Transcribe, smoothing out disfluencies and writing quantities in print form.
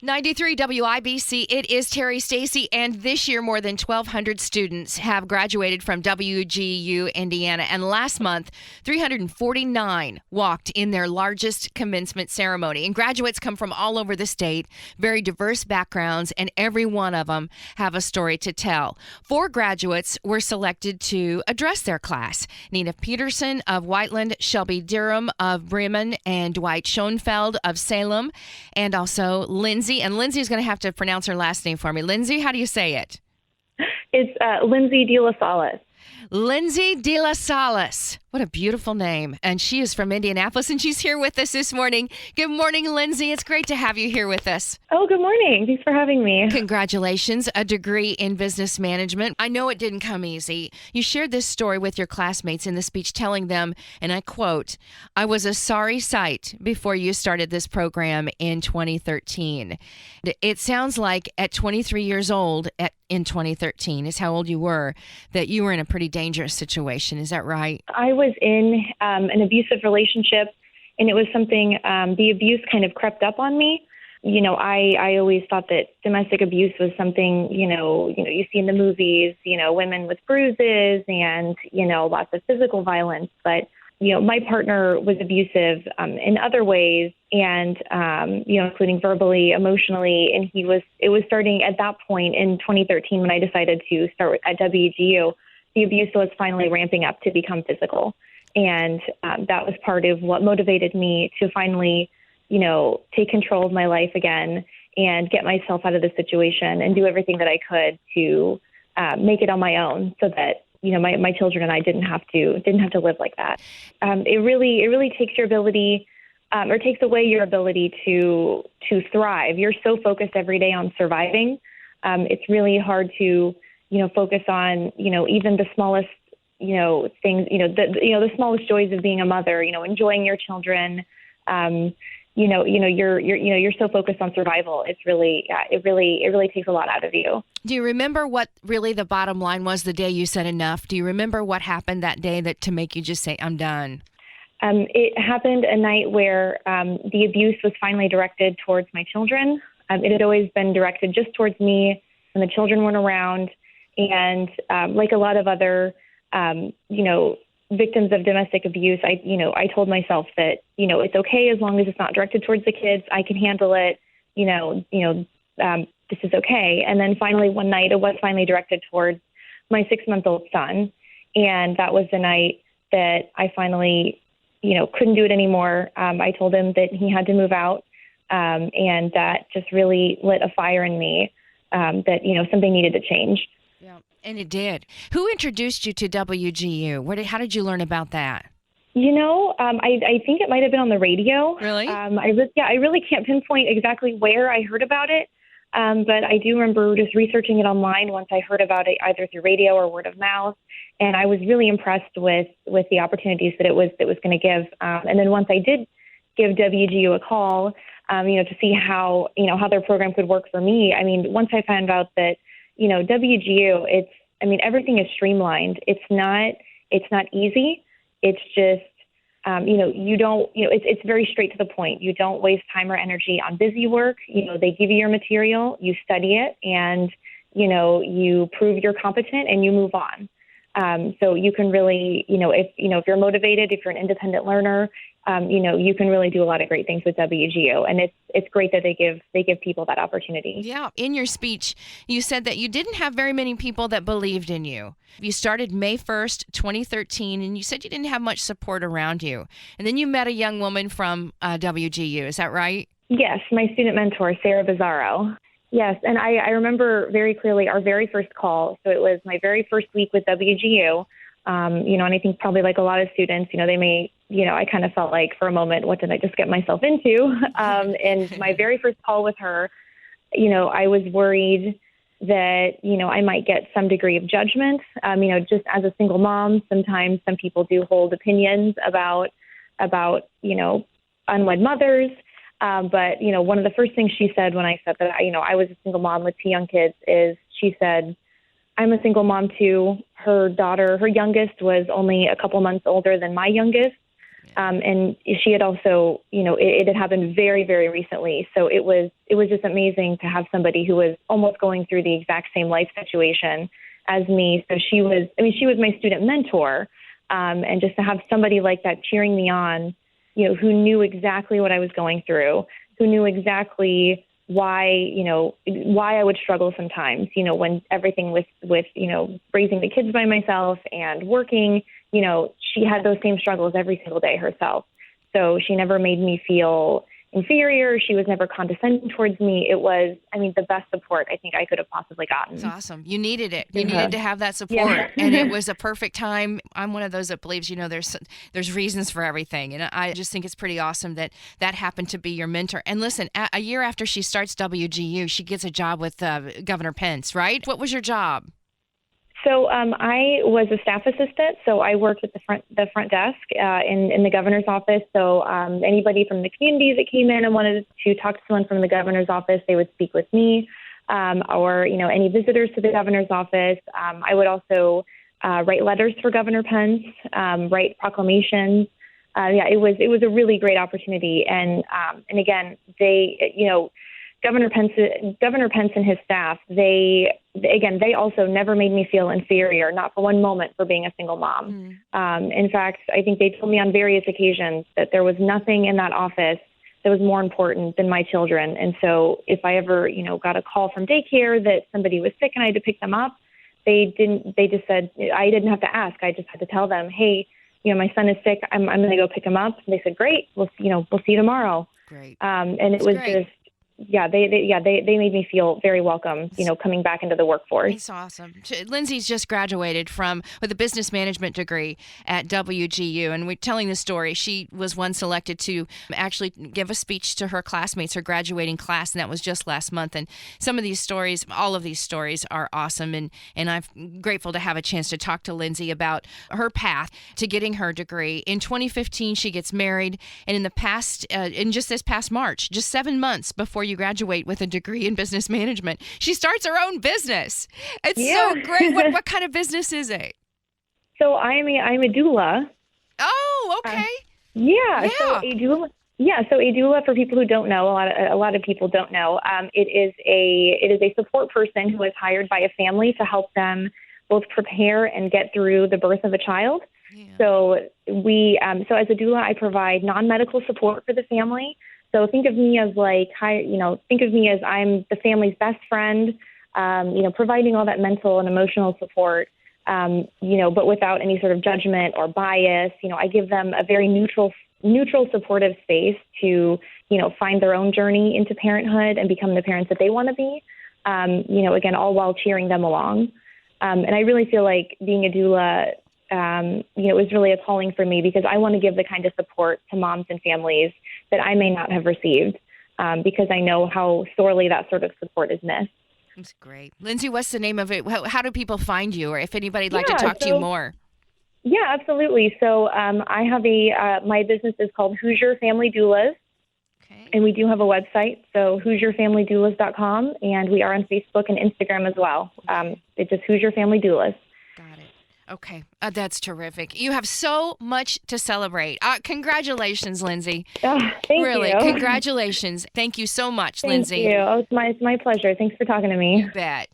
93 WIBC, it is Terry Stacy, and this year more than 1,200 students have graduated from WGU Indiana, and last month 349 walked in their largest commencement ceremony. And graduates come from all over the state, very diverse backgrounds, and every one of them have a story to tell. 4 graduates were selected to address their class: Nina Peterson of Whiteland, Shelby Durham of Bremen, and Dwight Schoenfeld of Salem, and also Lindsay. And Lindsay is going to have to pronounce her last name for me. Lindsay, how do you say it? It's Lindsay DeLasAlas. Lindsay DeLasAlas. What a beautiful name. And she is from Indianapolis, and she's here with us this morning. Good morning, Lindsay. It's great to have you here with us. Oh, good morning. Thanks for having me. Congratulations, a degree in business management. I know it didn't come easy. You shared this story with your classmates in the speech, telling them, and I quote, "I was a sorry sight before you started this program in 2013. It sounds like at 23 years old, in 2013 is how old you were, that you were in a pretty dangerous situation. Is that right? I was in an abusive relationship, and it was something, the abuse kind of crept up on me. You know, I always thought that domestic abuse was something, you see in the movies, women with bruises and, lots of physical violence. But, my partner was abusive in other ways, and, including verbally, emotionally. And it was starting at that point in 2013 when I decided to start at WGU. The abuse was finally ramping up to become physical. And that was part of what motivated me to finally, take control of my life again and get myself out of the situation and do everything that I could to make it on my own, so that, my children and I didn't have to live like that. It really takes your ability, or takes away your ability to thrive. You're so focused every day on surviving. It's really hard to, focus on, even the smallest, things, the smallest joys of being a mother, enjoying your children. You're so focused on survival. It's really, it really takes a lot out of you. Do you remember what really the bottom line was the day you said enough? Do you remember what happened that day to make you just say, I'm done? It happened a night where the abuse was finally directed towards my children. It had always been directed just towards me when the children weren't around. And like a lot of other, victims of domestic abuse, I told myself that, it's okay as long as it's not directed towards the kids. I can handle it. This is okay. And then finally one night it was finally directed towards my 6-month-old son. And that was the night that I finally, couldn't do it anymore. I told him that he had to move out. And that just really lit a fire in me, that, something needed to change. Yeah, and it did. Who introduced you to WGU? How did you learn about that? I think it might have been on the radio. Really? I really can't pinpoint exactly where I heard about it. But I do remember just researching it online once I heard about it, either through radio or word of mouth. And I was really impressed with the opportunities that it was going to give. And then once I did give WGU a call, to see how their program could work for me. I mean, once I found out that, WGU, everything is streamlined. It's not easy. It's just, it's very straight to the point. You don't waste time or energy on busy work. They give you your material, you study it, and, you prove you're competent and you move on. So you can really, if you're motivated, if you're an independent learner, you can really do a lot of great things with WGU. And it's great that they give people that opportunity. Yeah. In your speech, you said that you didn't have very many people that believed in you. You started May 1st, 2013, and you said you didn't have much support around you. And then you met a young woman from WGU. Is that right? Yes. My student mentor, Sarah Bizzaro. Yes. And I remember very clearly our very first call. So it was my very first week with WGU. And I think probably like a lot of students, they may, I kind of felt like for a moment, what did I just get myself into? And my very first call with her, I was worried that, I might get some degree of judgment. Just as a single mom, sometimes some people do hold opinions about, unwed mothers. But one of the first things she said when I said that, I was a single mom with 2 young kids is she said, I'm a single mom too. Her youngest was only a couple months older than my youngest. And she had also, it had happened very, very recently. So it was just amazing to have somebody who was almost going through the exact same life situation as me. So she was my student mentor. And just to have somebody like that cheering me on, who knew exactly what I was going through, who knew exactly why I would struggle sometimes, when everything with raising the kids by myself and working, she had those same struggles every single day herself. So she never made me feel inferior. She was never condescending towards me. It was, the best support I think I could have possibly gotten. It's awesome. You needed it. You needed to have that support, and it was a perfect time. I'm one of those that believes, there's reasons for everything, and I just think it's pretty awesome that happened to be your mentor. And listen, a year after she starts WGU, she gets a job with Governor Pence, right? What was your job? So I was a staff assistant, so I worked at the front desk in the governor's office. So anybody from the community that came in and wanted to talk to someone from the governor's office, they would speak with me, or any visitors to the governor's office. I would also write letters for Governor Pence, write proclamations. It was a really great opportunity, and again, Governor Pence and his staff, they also never made me feel inferior, not for one moment, for being a single mom. In fact, I think they told me on various occasions that there was nothing in that office that was more important than my children. And so if I ever, got a call from daycare that somebody was sick and I had to pick them up, they just said, I didn't have to ask. I just had to tell them, hey, my son is sick. I'm going to go pick him up. And they said, great. We'll see you tomorrow. Great. And it That's was great. they made me feel very welcome, coming back into the workforce. It's awesome. Lindsay's just graduated with a business management degree at WGU, and we're telling the story. She was one selected to actually give a speech to her classmates, her graduating class, and that was just last month. And some of these stories, all of these stories are awesome, and I'm grateful to have a chance to talk to Lindsay about her path to getting her degree. In 2015, she gets married, and in just this past March, just 7 months before you graduate with a degree in business management, she starts her own business. It's so great. What kind of business is it? So I'm a doula. Oh, okay. So a doula. Yeah, so a doula, for people who don't know, a lot of people don't know, it is a support person who is hired by a family to help them both prepare and get through the birth of a child. Yeah. So so as a doula, I provide non-medical support for the family. So think of me as I'm the family's best friend, providing all that mental and emotional support, but without any sort of judgment or bias. I give them a very neutral, supportive space to, find their own journey into parenthood and become the parents that they want to be, again, all while cheering them along. And I really feel like being a doula, is really a calling for me, because I want to give the kind of support to moms and families that I may not have received, because I know how sorely that sort of support is missed. That's great. Lindsay, what's the name of it? How do people find you, or if anybody'd like to talk to you more? Yeah, absolutely. So I have my business is called Hoosier Family Doulas. Okay. And we do have a website, so HoosierFamilyDoulas.com, and we are on Facebook and Instagram as well. It's just Hoosier Family Doulas. Got it. Okay. That's terrific. You have so much to celebrate. Congratulations, Lindsay. Thank really, you. Congratulations. Thank you so much, Lindsay. Thank you. It's my pleasure. Thanks for talking to me. You bet.